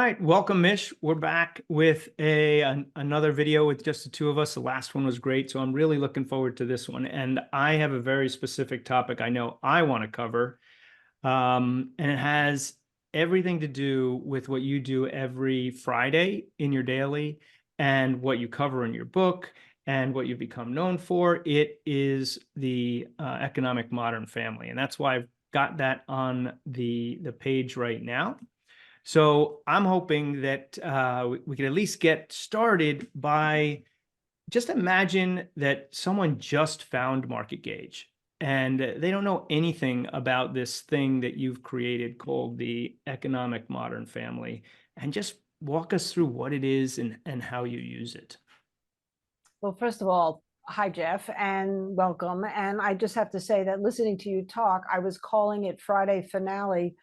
right, welcome, Mish. We're back with another video with just the two of us. The last one was great, so I'm really looking forward to this one. And I have a very specific topic I know I want to cover, and it has everything to do with what you do every Friday in your daily and what you cover in your book and what you've become known for. It is the economic modern family, and that's why I've got that on the page right now. So I'm hoping that we can at least get started by just imagine that someone just found Market Gauge and they don't know anything about this thing that you've created called the economic modern family, and just walk us through what it is and how you use it. Well, first of all, hi, Jeff, and welcome. And I just have to say that listening to you talk, I was calling it Friday Finale,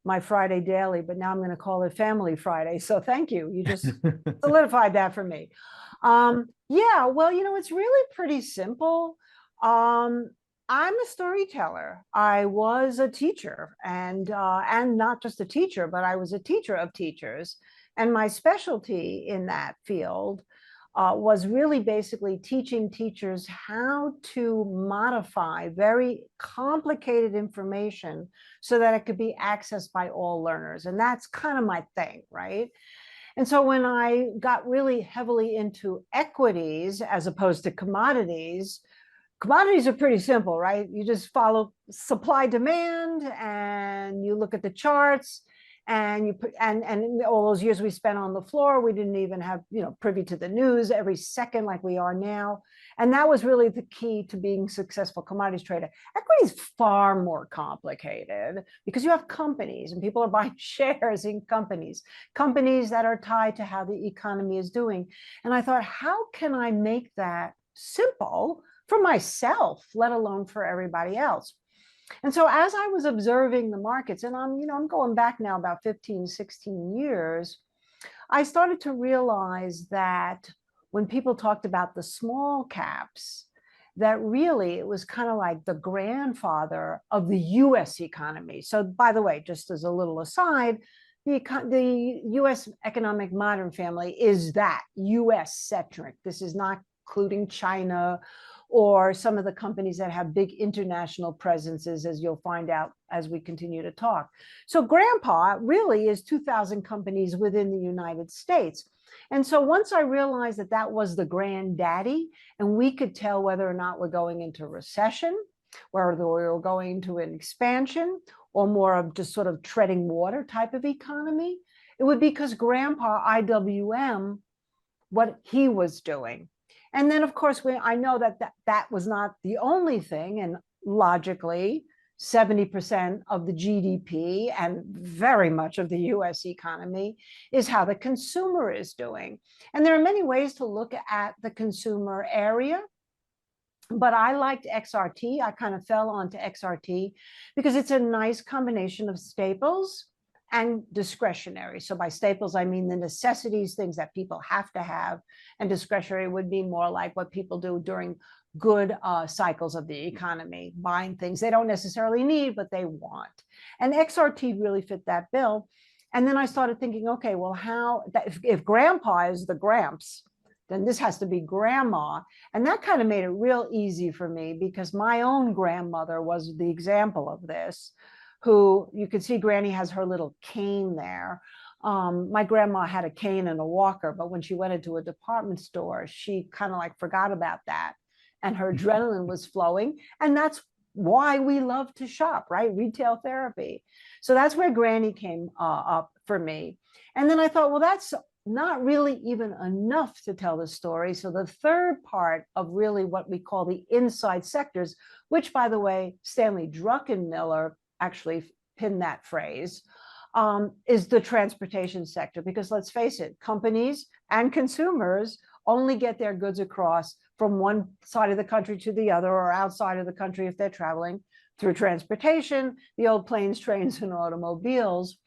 my Friday Daily, but now I'm going to call it Family Friday. So thank you. You just solidified that for me. Yeah, well, it's really pretty simple. I'm a storyteller. I was a teacher, and not just a teacher, but I was a teacher of teachers. And my specialty in that field was really basically teaching teachers how to modify very complicated information so that it could be accessed by all learners. And that's kind of my thing, right? And so when I got really heavily into equities as opposed to commodities, commodities are pretty simple, right? You just follow supply demand and you look at the charts, and you put and all those years we spent on the floor, we didn't even have privy to the news every second like we are now. And that was really the key to being a successful commodities trader. Equity is far more complicated because you have companies and people are buying shares in companies that are tied to how the economy is doing. And I thought, how can I make that simple for myself, let alone for everybody else? And so as I was observing the markets, and I'm going back now about 15, 16 years, I started to realize that when people talked about the small caps, that really it was kind of like the grandfather of the US economy. So by the way, just as a little aside, the US economic modern family is that US centric. This is not including China or some of the companies that have big international presences, as you'll find out as we continue to talk. So grandpa really is 2,000 companies within the United States. And so once I realized that that was the granddaddy, and we could tell whether or not we're going into recession, whether we were going into an expansion, or more of just sort of treading water type of economy, it would be because grandpa IWM, what he was doing. And then, of course, I know that was not the only thing. And logically, 70% of the GDP and very much of the US economy is how the consumer is doing. And there are many ways to look at the consumer area. But I liked XRT. I kind of fell onto XRT because it's a nice combination of staples and discretionary. So by staples, I mean the necessities, things that people have to have, and discretionary would be more like what people do during good cycles of the economy, buying things they don't necessarily need, but they want. And XRT really fit that bill. And then I started thinking, okay, well, if grandpa is the gramps, then this has to be grandma. And that kind of made it real easy for me because my own grandmother was the example of this, who you can see Granny has her little cane there. My grandma had a cane and a walker, but when she went into a department store, she kind of like forgot about that. And her adrenaline was flowing. And that's why we love to shop, right? Retail therapy. So that's where Granny came up for me. And then I thought, well, that's not really even enough to tell the story. So the third part of really what we call the inside sectors, which, by the way, Stanley Druckenmiller actually pinned that phrase, is the transportation sector. Because let's face it, companies and consumers only get their goods across from one side of the country to the other, or outside of the country if they're traveling, through transportation, the old planes, trains, and automobiles.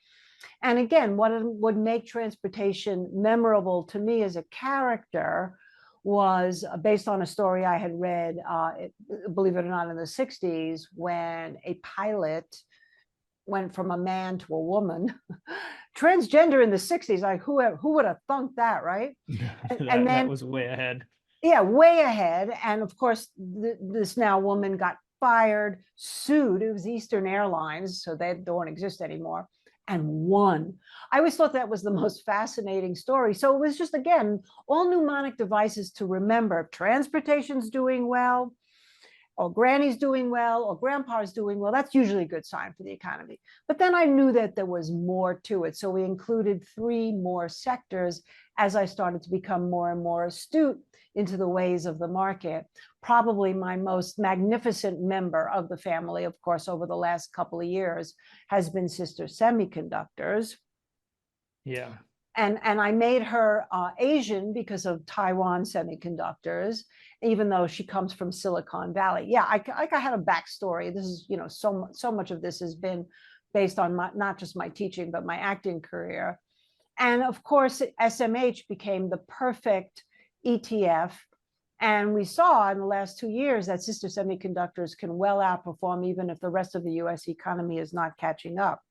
And again, what would make transportation memorable to me as a character was based on a story I had read, believe it or not, in the 60s, when a pilot went from a man to a woman. Transgender in the 60s, like who would have thunk that, right? And That then was way ahead. yeah, way ahead. And of course, this now woman got fired, sued. It was Eastern Airlines, so they don't exist anymore, and won. I always thought that was the most fascinating story. So it was just, again, all mnemonic devices to remember if transportation's doing well, or granny's doing well, or grandpa's doing well, that's usually a good sign for the economy. But then I knew that there was more to it. So we included 3 more sectors as I started to become more and more astute into the ways of the market. Probably my most magnificent member of the family, of course, over the last couple of years, has been Sister Semiconductors. Yeah. And I made her Asian because of Taiwan Semiconductors, even though she comes from Silicon Valley. Yeah, I had a backstory. This is, so much of this has been based on not just my teaching, but my acting career. And of course, SMH became the perfect ETF. And we saw in the last 2 years that Sister Semiconductors can well outperform even if the rest of the US economy is not catching up.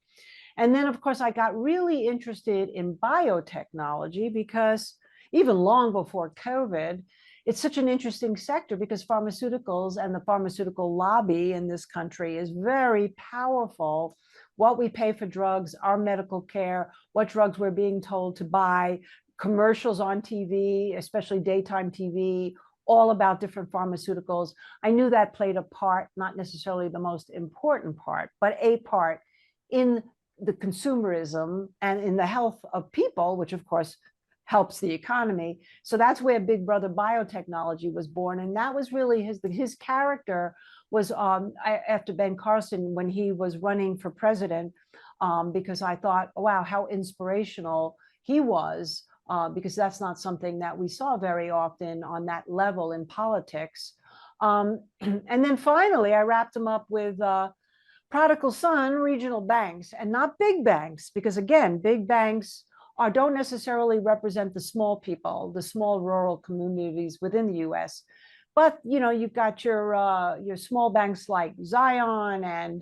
And then, of course, I got really interested in biotechnology because even long before COVID, it's such an interesting sector because pharmaceuticals and the pharmaceutical lobby in this country is very powerful. What we pay for drugs, our medical care, what drugs we're being told to buy, commercials on TV, especially daytime TV, all about different pharmaceuticals. I knew that played a part, not necessarily the most important part, but a part in the consumerism and in the health of people, which of course helps the economy. So that's where Big Brother Biotechnology was born. And that was really his character was after Ben Carson when he was running for president, because I thought, wow, how inspirational he was, because that's not something that we saw very often on that level in politics. And then finally, I wrapped him up with prodigal son regional banks, and not big banks, because again, big banks don't necessarily represent the small people, the small rural communities within the US. But you've got your small banks like Zion and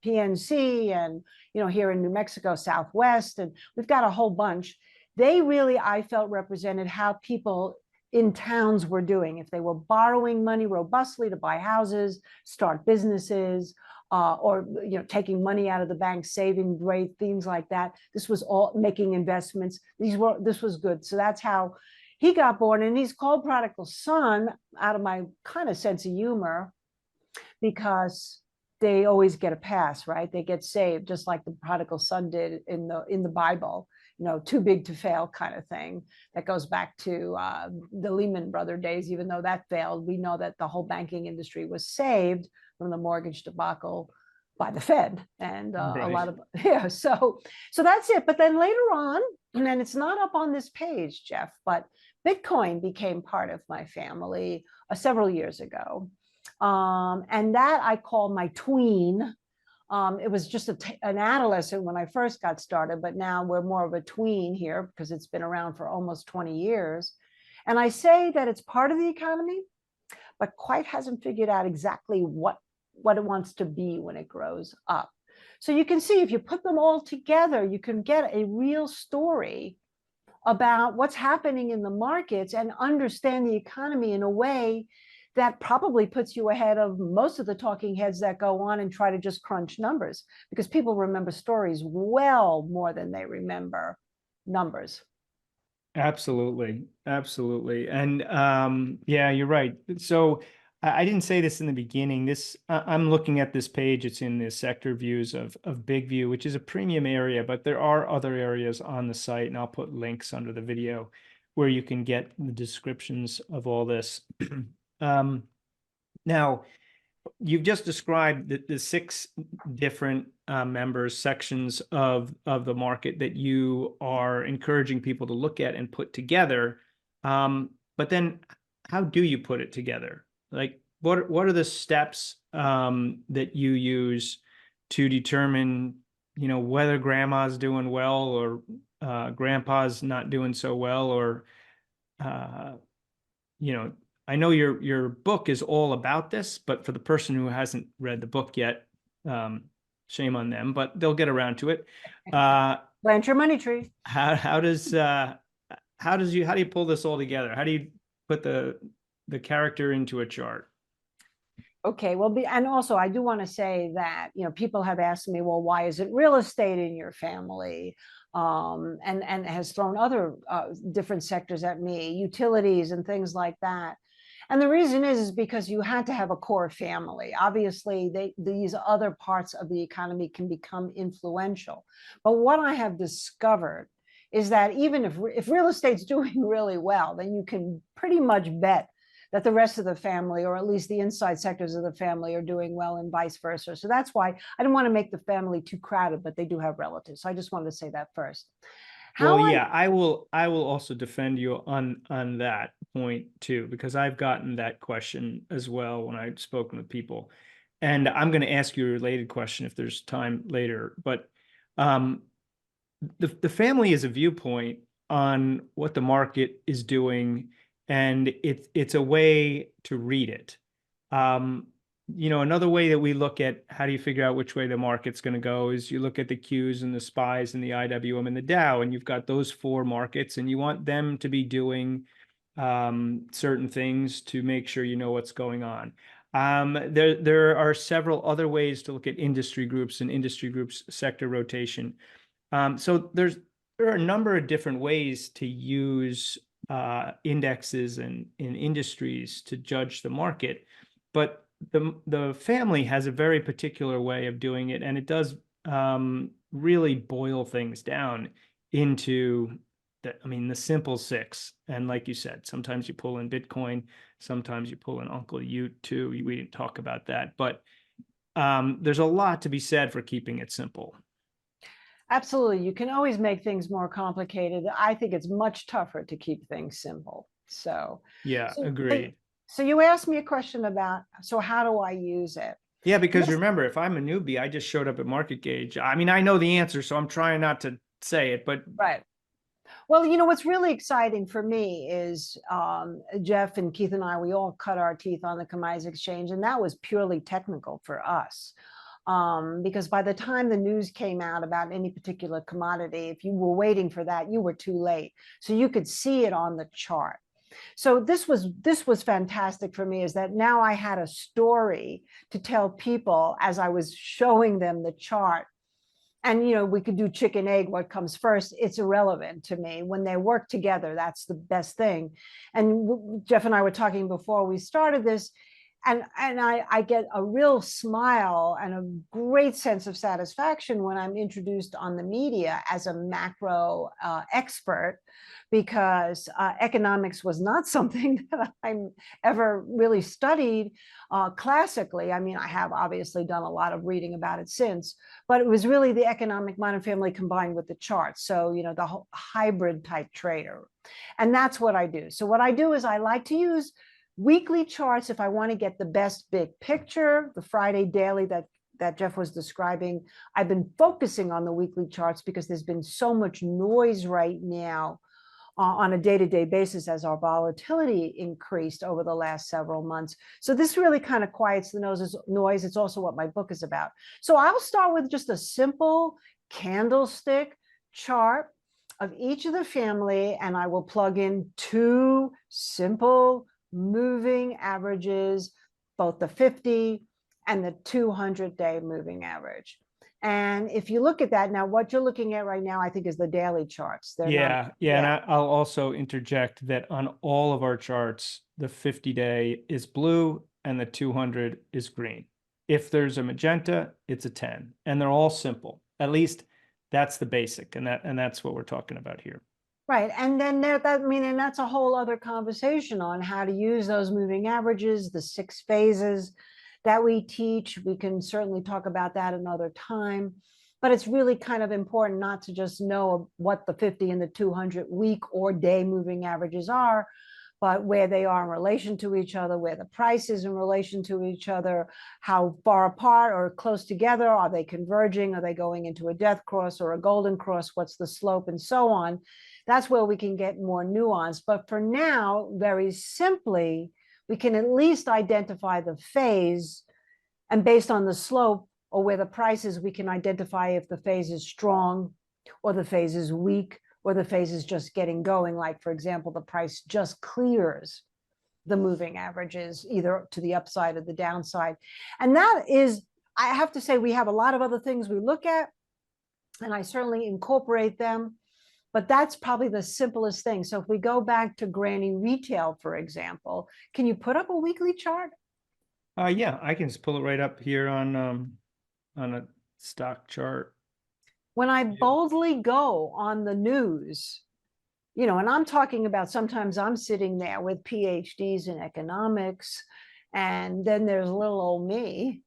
PNC, and here in New Mexico Southwest, and we've got a whole bunch. They really, I felt, represented how people in towns were doing, if they were borrowing money robustly to buy houses, start businesses, or taking money out of the bank, saving great things like that. This was all making investments. This was good. So that's how he got born, and he's called Prodigal Son out of my kind of sense of humor, because they always get a pass, right? They get saved, just like the prodigal son did in the Bible. Too big to fail kind of thing. That goes back to the Lehman Brothers days. Even though that failed, we know that the whole banking industry was saved from the mortgage debacle by the Fed, and a lot of So that's it. But then later on, and it's not up on this page, Jeff, but Bitcoin became part of my family several years ago, and that I call my tween. It was just an adolescent when I first got started, but now we're more of a tween here because it's been around for almost 20 years. And I say that it's part of the economy, but quite hasn't figured out exactly what it wants to be when it grows up. So you can see if you put them all together, you can get a real story about what's happening in the markets and understand the economy in a way that probably puts you ahead of most of the talking heads that go on and try to just crunch numbers, because people remember stories well more than they remember numbers. Absolutely. Absolutely. And yeah, you're right. So I didn't say this in the beginning. I'm looking at this page. It's in the sector views of Big View, which is a premium area, but there are other areas on the site, and I'll put links under the video where you can get the descriptions of all this. Now, you've just described the 6 different members, sections of the market that you are encouraging people to look at and put together. But then how do you put it together? Like, what are the steps that you use to determine, whether grandma's doing well or grandpa's not doing so well, or I know your book is all about this, but for the person who hasn't read the book yet, Shame on them, but they'll get around to it. Uh, Plant your money tree. how does how do you pull this all together? How do you put the character into a chart? Okay, well, and also I do want to say that, people have asked me, well, why is it real estate in your family? And has thrown other different sectors at me, utilities and things like that. And the reason is because you had to have a core family. Obviously, these other parts of the economy can become influential. But what I have discovered is that even if real estate's doing really well, then you can pretty much bet that the rest of the family, or at least the inside sectors of the family, are doing well, and vice versa. So that's why I didn't want to make the family too crowded, but they do have relatives. So I just wanted to say that first. Well, How I yeah, I will also defend you on that point too, because I've gotten that question as well when I've spoken with people. And I'm going to ask you a related question if there's time later. But um, the family is a viewpoint on what the market is doing, and it's a way to read it. Um, another way that we look at how do you figure out which way the market's going to go is you look at the Qs and the SPYs and the IWM and the Dow, and you've got those four markets, and you want them to be doing certain things to make sure you know what's going on. There are several other ways to look at industry groups and industry groups sector rotation. So there are a number of different ways to use indexes and in industries to judge the market, but the family has a very particular way of doing it, and it does really boil things down into the simple six. And like you said, sometimes you pull in Bitcoin, sometimes you pull in Uncle Ute too. We didn't talk about that, but there's a lot to be said for keeping it simple. Absolutely. You can always make things more complicated. I think it's much tougher to keep things simple. So, Yeah, so, agreed. so you asked me a question about, so how do I use it? Yeah, because Yes. remember, if I'm a newbie, I just showed up at Market Gauge. I mean, I know the answer, so I'm trying not to say it, but Right. Well, what's really exciting for me is Jeff and Keith and I, we all cut our teeth on the commodities exchange, and that was purely technical for us. Because by the time the news came out about any particular commodity, if you were waiting for that, you were too late. So you could see it on the chart. So this was fantastic for me, is that now I had a story to tell people as I was showing them the chart. And we could do chicken egg, what comes first, it's irrelevant to me. When they work together, that's the best thing. And Jeff and I were talking before we started this, and I get a real smile and a great sense of satisfaction when I'm introduced on the media as a macro expert, because economics was not something that I ever really studied classically. I mean, I have obviously done a lot of reading about it since, but it was really the economic modern family combined with the charts. So, the whole hybrid type trader. And that's what I do. So what I do is I like to use weekly charts if I want to get the best big picture. The Friday daily that Jeff was describing, I've been focusing on the weekly charts because there's been so much noise right now on a day-to-day basis as our volatility increased over the last several months. So this really kind of quiets the noise. It's also what my book is about. So I'll start with just a simple candlestick chart of each of the family, and I will plug in two simple moving averages, both the 50 and the 200-day moving average. And if you look at that now, what you're looking at right now, I think, is the daily charts. They're not. yeah. And I'll also interject that on all of our charts, the 50-day is blue and the 200 is green. If there's a magenta, it's a 10, and they're all simple. At least that's the basic, and that's what we're talking about here. Right. And then and that's a whole other conversation on how to use those moving averages, the 6 phases that we teach. We can certainly talk about that another time. But it's really kind of important not to just know what the 50 and the 200 week or day moving averages are, but where they are in relation to each other, where the price is in relation to each other, how far apart or close together, are they converging, are they going into a death cross or a golden cross, what's the slope, and so on. That's where we can get more nuance. But for now, very simply, we can at least identify the phase, and based on the slope, or where the prices, we can identify if the phase is strong or the phase is weak or the phase is just getting going. Like, for example, the price just clears the moving averages, either to the upside or the downside. And that is, I have to say, we have a lot of other things we look at, and I certainly incorporate them, but that's probably the simplest thing. So if we go back to Granny Retail, for example, can you put up a weekly chart? Yeah, I can just pull it right up here on a stock chart. When I Yeah. boldly go on the news, and I'm talking about, sometimes I'm sitting there with PhDs in economics, and then there's little old me.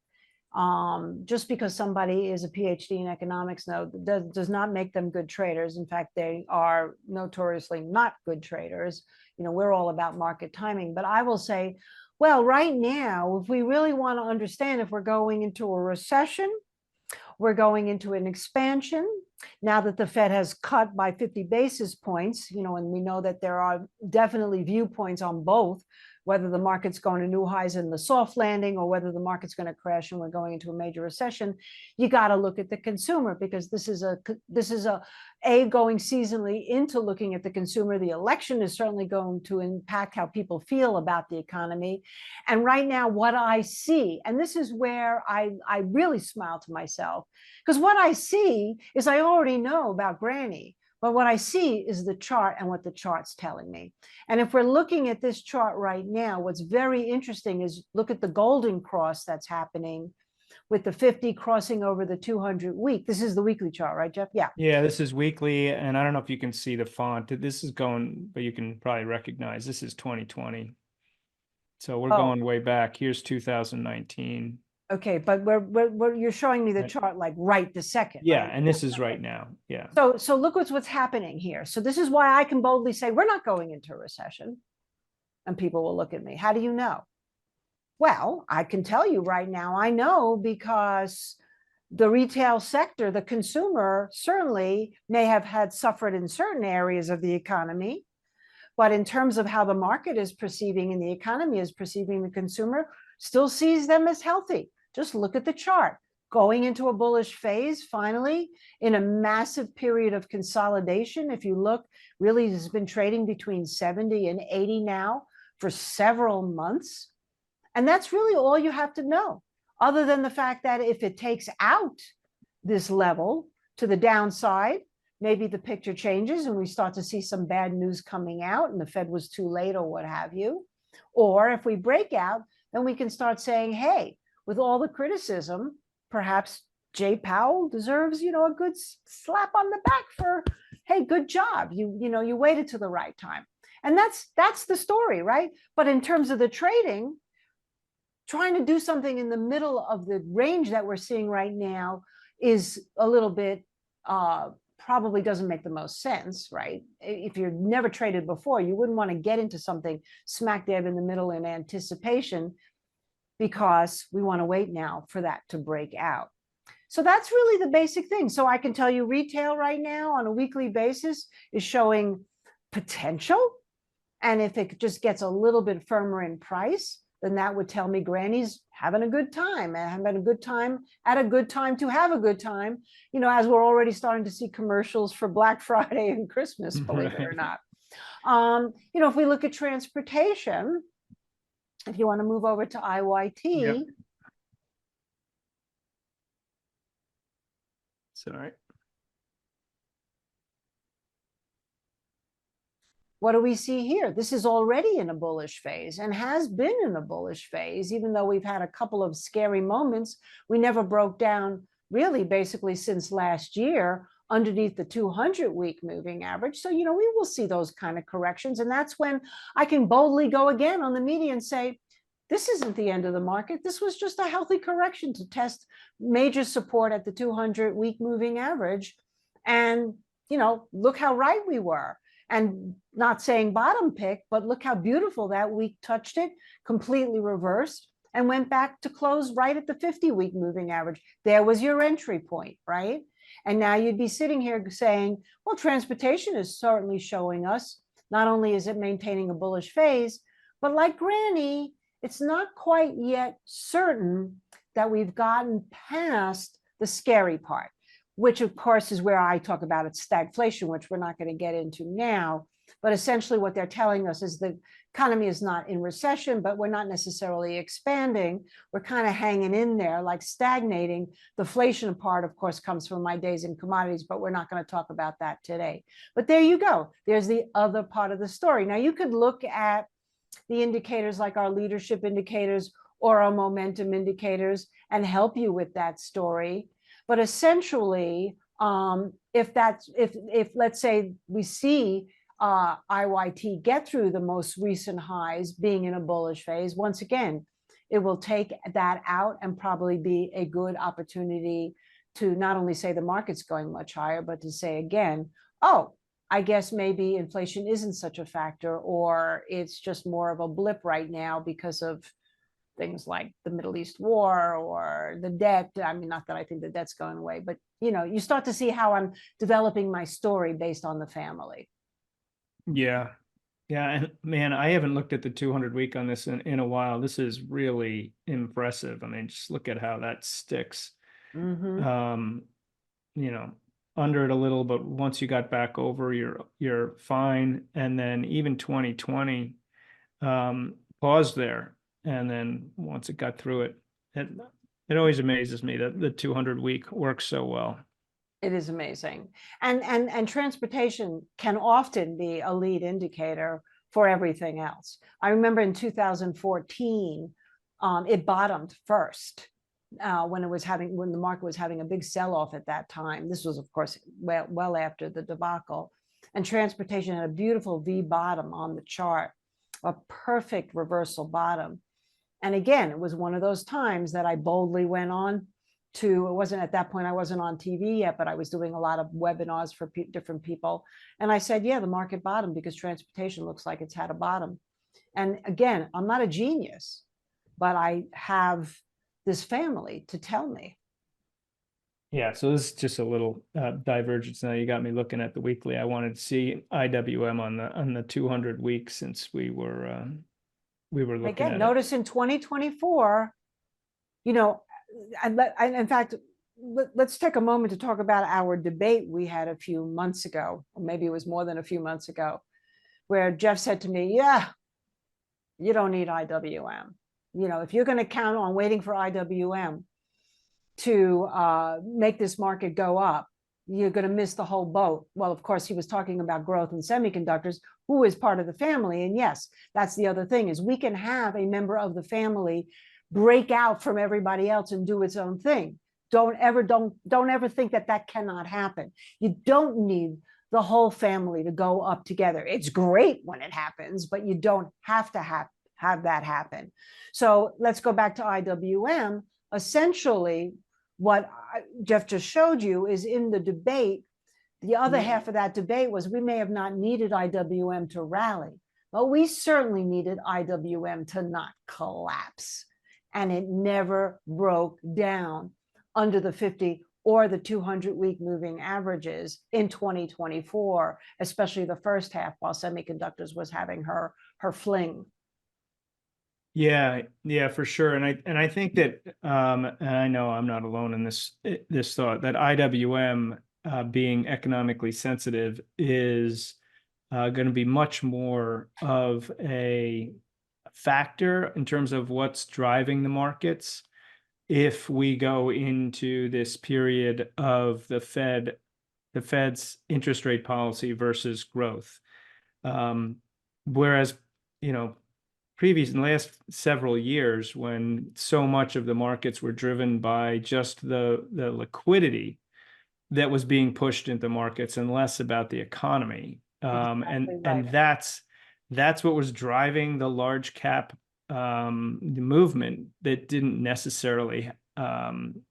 Just because somebody is a PhD in economics, no, does not make them good traders. In fact, they are notoriously not good traders. We're all about market timing. But I will say, well, right now, if we really want to understand if we're going into a recession, we're going into an expansion. Now that the Fed has cut by 50 basis points, and we know that there are definitely viewpoints on both, whether the market's going to new highs in the soft landing or whether the market's going to crash and we're going into a major recession, you got to look at the consumer, because this is a going seasonally into looking at the consumer. The election is certainly going to impact how people feel about the economy. And right now, what I see, and this is where I really smile to myself, because what I see is, I already know about Granny, but what I see is the chart and what the chart's telling me. And if we're looking at this chart right now, what's very interesting is look at the golden cross that's happening with the 50 crossing over the 200 week. This is the weekly chart, right, Jeff? Yeah. Yeah, this is weekly, and I don't know if you can see the font. This is going, but you can probably recognize this is 2020. So we're going way back. Here's 2019. Okay, but you're showing me the chart like right this second. Yeah, right? and this is right now. Yeah. So look what's happening here. So this is why I can boldly say we're not going into a recession. And people will look at me. How do you know? Well, I can tell you right now, I know, because the retail sector, the consumer, certainly may have had suffered in certain areas of the economy. But in terms of how the market is perceiving and the economy is perceiving, the consumer still sees them as healthy. Just look at the chart. Going into a bullish phase, finally, in a massive period of consolidation. If you look, really has been trading between 70 and 80 now for several months. And that's really all you have to know, other than the fact that if it takes out this level to the downside, maybe the picture changes and we start to see some bad news coming out and the Fed was too late or what have you. Or if we break out, then we can start saying, hey, with all the criticism, perhaps Jay Powell deserves, a good slap on the back for, hey, good job. You waited to the right time. And that's the story, right? But in terms of the trading, trying to do something in the middle of the range that we're seeing right now is a little bit, probably doesn't make the most sense, right? If you've never traded before, you wouldn't want to get into something smack dab in the middle in anticipation, because we want to wait now for that to break out. So that's really the basic thing. So I can tell you retail right now on a weekly basis is showing potential. And if it just gets a little bit firmer in price, then that would tell me Granny's having a good time, and having a good time at a good time to have a good time, as we're already starting to see commercials for Black Friday and Christmas, believe it or not. If we look at transportation, if you want to move over to IYT. Yep. Sorry. What do we see here? This is already in a bullish phase and has been in a bullish phase, even though we've had a couple of scary moments. We never broke down really basically since last year underneath the 200-week moving average. So, we will see those kind of corrections. And that's when I can boldly go again on the media and say, this isn't the end of the market. This was just a healthy correction to test major support at the 200-week moving average. And, look how right we were. And not saying bottom pick, but look how beautiful that week touched it, completely reversed, and went back to close right at the 50-week moving average. There was your entry point, right? And now you'd be sitting here saying, well, transportation is certainly showing us, not only is it maintaining a bullish phase, but like Granny, it's not quite yet certain that we've gotten past the scary part, which of course is where I talk about it, stagflation, which we're not going to get into now. But essentially what they're telling us is the economy is not in recession, but we're not necessarily expanding. We're kind of hanging in there, like stagnating. The inflation part, of course, comes from my days in commodities, but we're not going to talk about that today. But there you go. There's the other part of the story. Now you could look at the indicators like our leadership indicators or our momentum indicators and help you with that story. But essentially, if let's say we see IYT get through the most recent highs being in a bullish phase, once again, it will take that out and probably be a good opportunity to not only say the market's going much higher, but to say again, oh, I guess maybe inflation isn't such a factor, or it's just more of a blip right now because of things like the Middle East war or the debt. I mean, not that I think the debt's going away, but you start to see how I'm developing my story based on the family. Yeah. Yeah. And man, I haven't looked at the 200 week on this in a while. This is really impressive. I mean, just look at how that sticks. Mm-hmm. You know, under it a little, but once you got back over, you're fine. And then even 2020 paused there. And then once it got through it, it always amazes me that the 200 week works so well. It is amazing. And transportation can often be a lead indicator for everything else. I remember in 2014, it bottomed first when the market was having a big sell-off at that time. This was, of course, well after the debacle. And transportation had a beautiful V bottom on the chart, a perfect reversal bottom. And again, it was one of those times that I boldly went on to, it wasn't at that point, I wasn't on TV yet, but I was doing a lot of webinars for different people. And I said, yeah, the market bottom because transportation looks like it's had a bottom. And again, I'm not a genius, but I have this family to tell me. Yeah, so this is just a little divergence. Now you got me looking at the weekly. I wanted to see IWM on the 200 weeks since we were looking Again, at notice in 2024, in fact, let's take a moment to talk about our debate we had a few months ago, or maybe it was more than a few months ago, where Jeff said to me, yeah, you don't need IWM. If you're going to count on waiting for IWM to make this market go up, you're going to miss the whole boat. Well, of course, he was talking about growth in semiconductors, who is part of the family. And yes, that's the other thing, is we can have a member of the family break out from everybody else and do its own thing. Don't ever think that cannot happen. You don't need the whole family to go up together. It's great when it happens, but you don't have to have that happen. So let's go back to IWM. Essentially, what Jeff just showed you is in the debate, the other half of that debate was we may have not needed IWM to rally, but we certainly needed IWM to not collapse. And it never broke down under the 50 or the 200-week moving averages in 2024, especially the first half while semiconductors was having her fling. Yeah, for sure. And I think that and I know I'm not alone in this thought that IWM being economically sensitive is going to be much more of a factor in terms of what's driving the markets if we go into this period of the Fed's interest rate policy versus growth. Whereas, in the last several years, when so much of the markets were driven by just the liquidity that was being pushed into markets and less about the economy. And that's what was driving the large cap the movement that didn't necessarily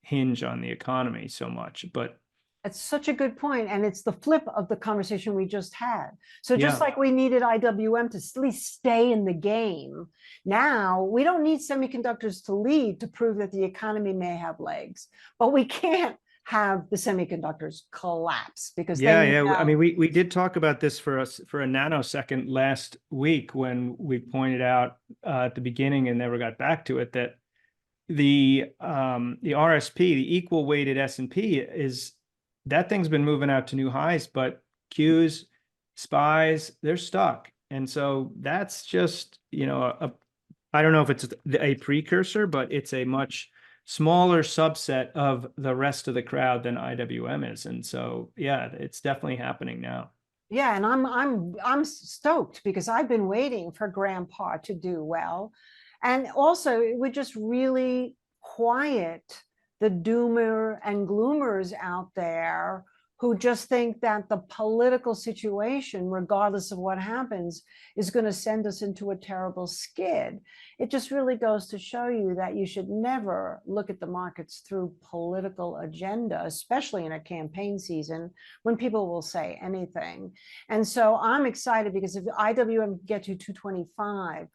hinge on the economy so much. But it's such a good point, and it's the flip of the conversation we just had. So just Yeah. like we needed IWM to at least stay in the game, now we don't need semiconductors to lead to prove that the economy may have legs, but we can't have the semiconductors collapse because I mean, we did talk about this for a nanosecond last week when we pointed out at the beginning and never got back to it that the RSP, the equal weighted S&P is that thing's been moving out to new highs, but Qs, SPYs, they're stuck. And so that's just, I don't know if it's a precursor, but it's a much smaller subset of the rest of the crowd than IWM is. And so, yeah, it's definitely happening now. Yeah, and I'm stoked because I've been waiting for Grandpa to do well. And also it would just really quiet the doomer and gloomers out there who just think that the political situation, regardless of what happens, is going to send us into a terrible skid. It just really goes to show you that you should never look at the markets through political agenda, especially in a campaign season when people will say anything. And so I'm excited because if IWM get to 225,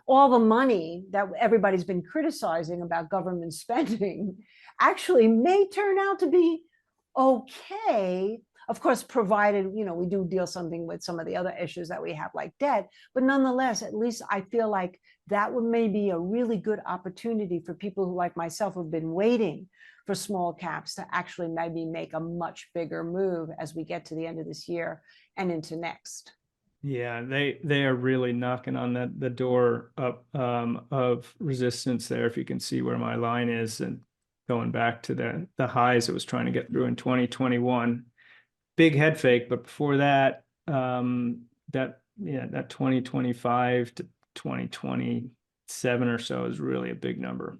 all the money that everybody's been criticizing about government spending actually may turn out to be okay. Of course, provided, we do deal something with some of the other issues that we have like debt, but nonetheless, at least I feel like that would maybe a really good opportunity for people who like myself have been waiting for small caps to actually maybe make a much bigger move as we get to the end of this year and into next. Yeah, they are really knocking on the door up of resistance there. If you can see where my line is, and going back to the highs it was trying to get through in 2021. Big head fake, but before that, that 2025 to 2027 or so is really a big number.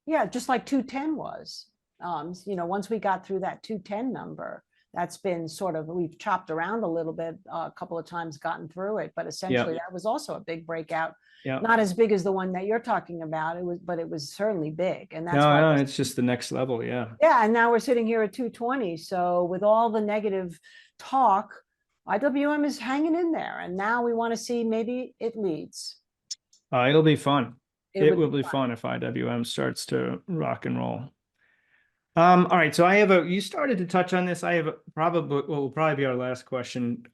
Yeah, just like 210 was. Once we got through that 210 number, that's been sort of, we've chopped around a little bit, a couple of times gotten through it, but essentially Yeah. that was also a big breakout. Yeah. Not as big as the one that you're talking about. But it was certainly big. And that's No, why, no, it's just the next level. Yeah. yeah. And now we're sitting here at 220. So with all the negative talk, IWM is hanging in there. And now we want to see maybe it leads. It'll be fun. It It would will be be fun. fun if IWM starts to rock and roll. All right. So you started to touch on this. I have probably, what will probably be our last question.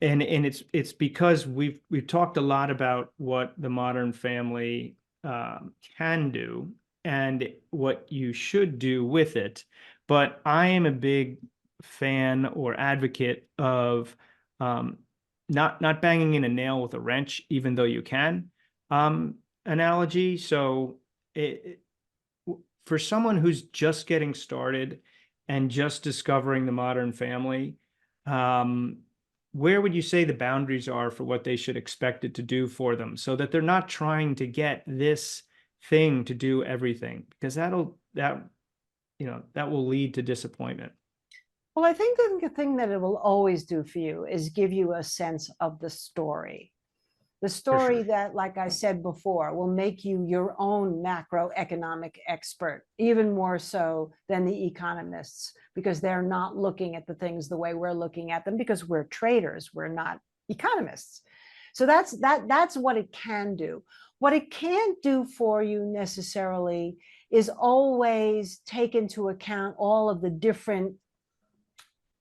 And it's because we've talked a lot about what the Modern Family can do and what you should do with it. But I am a big fan or advocate of not banging in a nail with a wrench, even though you can, analogy. So for someone who's just getting started and just discovering the Modern Family, where would you say the boundaries are for what they should expect it to do for them, so that they're not trying to get this thing to do everything, because that will lead to disappointment. Well, I think the thing that it will always do for you is give you a sense of the story. The For story sure. that, like I said before, will make you your own macroeconomic expert, even more so than the economists, because they're not looking at the things the way we're looking at them, because we're traders, we're not economists. So that's what it can do. What it can't do for you necessarily is always take into account all of the different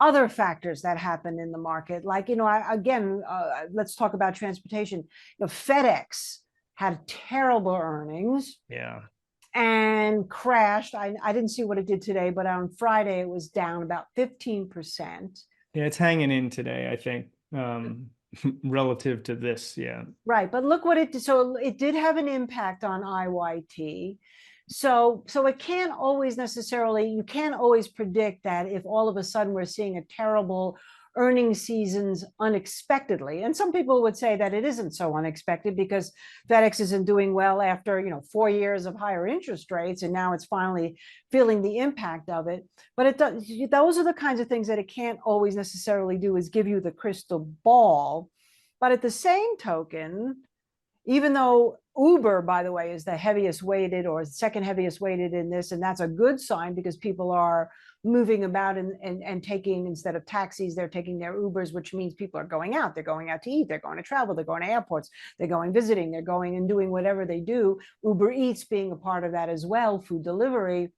other factors that happen in the market. Like, let's talk about transportation. FedEx had terrible earnings Yeah. and crashed. I didn't see what it did today, but on Friday it was down about 15%. Yeah, it's hanging in today, I think, relative to this. Yeah. Right, but look what it did. So it did have an impact on IYT. So it can't always necessarily, you can't always predict that if all of a sudden we're seeing a terrible earnings seasons unexpectedly. And some people would say that it isn't so unexpected because FedEx isn't doing well after 4 years of higher interest rates, and now it's finally feeling the impact of it. But it does, those are the kinds of things that it can't always necessarily do, is give you the crystal ball. But at the same token, even though Uber, by the way, is the heaviest weighted or second heaviest weighted in this, and that's a good sign because people are moving about and taking, instead of taxis, they're taking their Ubers, which means people are going out. They're going out to eat. They're going to travel. They're going to airports. They're going visiting. They're going and doing whatever they do. Uber Eats being a part of that as well, food delivery.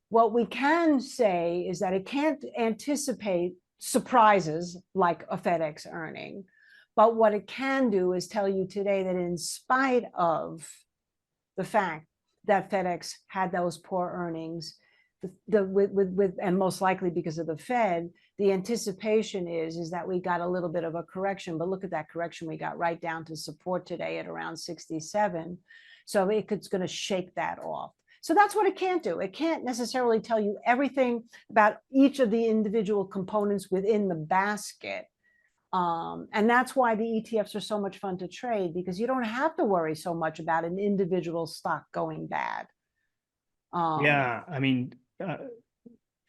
What we can say is that it can't anticipate surprises like a FedEx earning. But what it can do is tell you today that in spite of the fact that FedEx had those poor earnings, and most likely because of the Fed, the anticipation is that we got a little bit of a correction, but look at that correction we got right down to support today at around 67. So it's going to shake that off. So that's what it can't do. It can't necessarily tell you everything about each of the individual components within the basket. And that's why the ETFs are so much fun to trade, because you don't have to worry so much about an individual stock going bad. Yeah, I mean,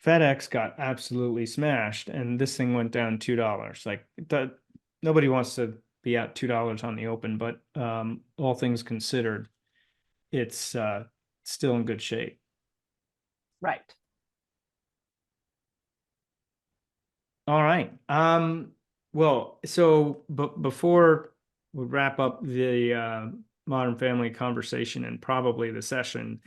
FedEx got absolutely smashed, and this thing went down $2. Like nobody wants to be at $2 on the open, but all things considered, it's still in good shape. Right. All right. Well, so but before we wrap up the Modern Family conversation and probably the session,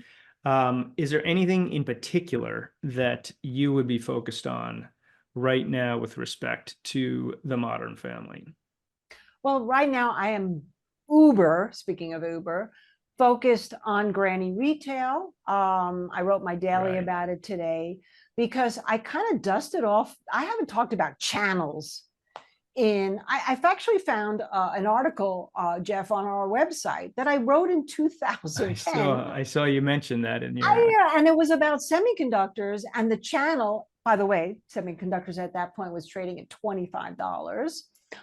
is there anything in particular that you would be focused on right now with respect to the Modern Family? Well, right now I am uber, speaking of Uber, focused on granny retail. I wrote my daily Right. about it today because I kind of dusted off. I haven't talked about channels I've actually found an article, Jeff, on our website that I wrote in 2010. I saw you mention that in your And it was about semiconductors and the channel. By the way, semiconductors at that point was trading at $25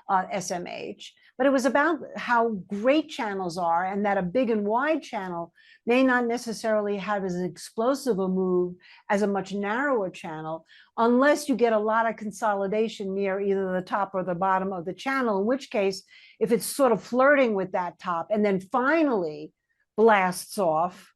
SMH. But it was about how great channels are, and that a big and wide channel may not necessarily have as explosive a move as a much narrower channel, unless you get a lot of consolidation near either the top or the bottom of the channel, in which case, if it's sort of flirting with that top and then finally blasts off,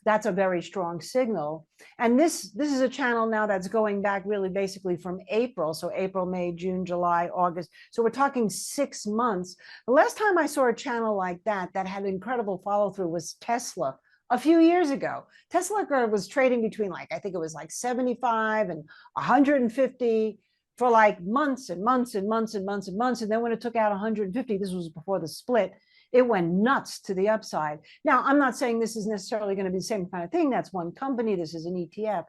that's a very strong signal. And this is a channel now that's going back really basically from April. So April, May, June, July, August. So we're talking 6 months. The last time I saw a channel like that had incredible follow through was Tesla a few years ago. Tesla was trading between I think it was like 75 and 150 for like months and months and months and months and months. And then when it took out 150, this was before the split, it went nuts to the upside. Now, I'm not saying this is necessarily going to be the same kind of thing. That's one company. This is an ETF.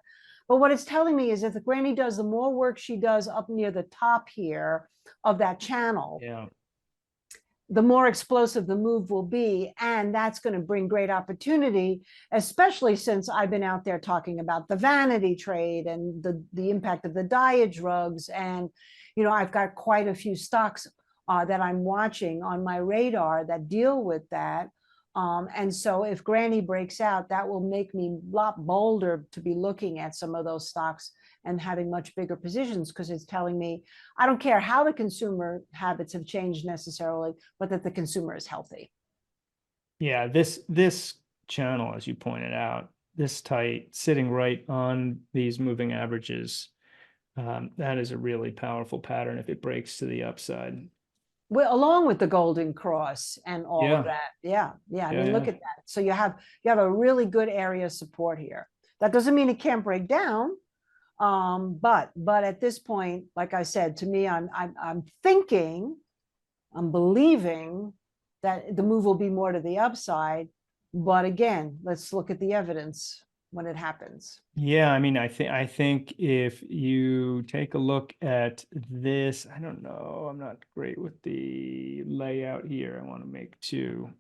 But what it's telling me is that the granny does, the more work she does up near the top here of that channel, yeah. the more explosive the move will be. And that's going to bring great opportunity, especially since I've been out there talking about the vanity trade and the impact of the diet drugs. And, I've got quite a few stocks that I'm watching on my radar that deal with that. And so if granny breaks out, that will make me a lot bolder to be looking at some of those stocks and having much bigger positions, because it's telling me I don't care how the consumer habits have changed necessarily, but that the consumer is healthy. Yeah, this channel, as you pointed out, this tight, sitting right on these moving averages, that is a really powerful pattern if it breaks to the upside. Well, along with the golden cross and all of that. Yeah. I mean, look at that. So you have a really good area of support here. That doesn't mean it can't break down. But at this point, like I said, to me, I'm believing that the move will be more to the upside. But again, let's look at the evidence when it happens. Yeah, I mean, I think if you take a look at this, I don't know, I'm not great with the layout here. I want to make two.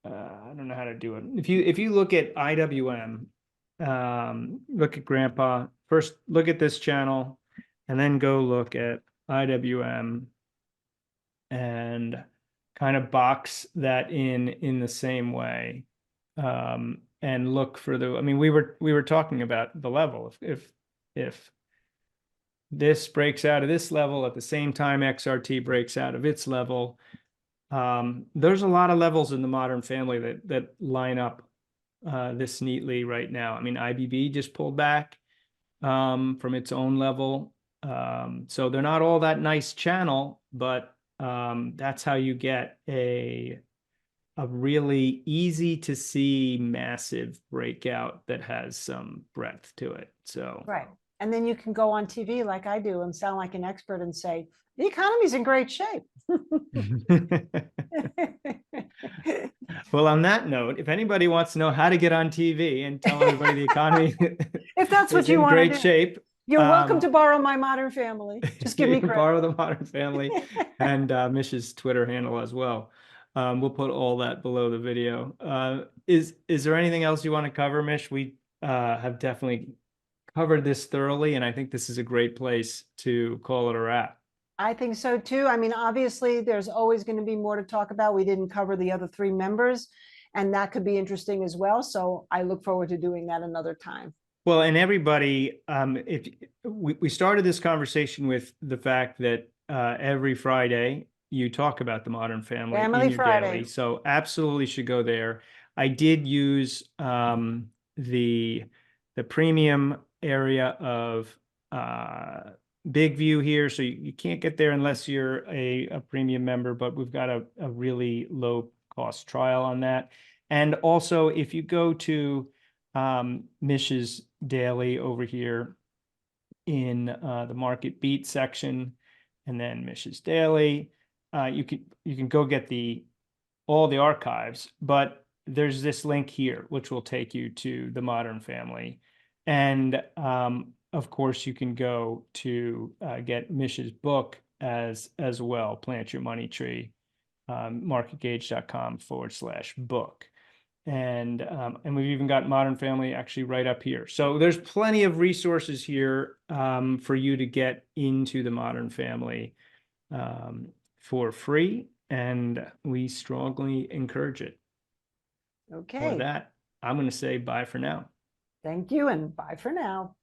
I don't know how to do it. If you look at IWM, look at Grandpa, first look at this channel, and then go look at IWM and kind of box that in the same way. And look for I mean, we were talking about the level. If this breaks out of this level at the same time XRT breaks out of its level, there's a lot of levels in the Modern Family that line up this neatly right now. I mean, IBB just pulled back from its own level, so they're not all that nice channel, but that's how you get a really easy to see massive breakout that has some breadth to it. So right. And then you can go on TV like I do and sound like an expert and say, the economy's in great shape. Well, on that note, if anybody wants to know how to get on TV and tell everybody the economy If that's what is you in want to great do, shape, you're welcome to borrow my Modern Family. Just give you me can credit. borrow the Modern Family and Mish's Twitter handle as well. We'll put all that below the video. Is there anything else you want to cover, Mish? We have definitely covered this thoroughly, and I think this is a great place to call it a wrap. I think so too. I mean, obviously, there's always going to be more to talk about. We didn't cover the other three members, and that could be interesting as well. So I look forward to doing that another time. Well, and everybody, if we started this conversation with the fact that every Friday you talk about the Modern Family in Family your daily, Friday. so absolutely should go there. I did use the premium area of Big View here, so you can't get there unless you're a premium member, but we've got a really low cost trial on that. And also, if you go to Mish's Daily over here in the Market Beat section, and then Mish's Daily, you can go get all the archives, but there's this link here which will take you to the Modern Family, and of course you can go to get Mish's book as well, Plant Your Money Tree, marketgauge.com/book. And we've even got Modern Family actually right up here. So there's plenty of resources here for you to get into the Modern Family for free, and we strongly encourage it. For Okay. that, I'm going to say bye for now. Thank you and bye for now.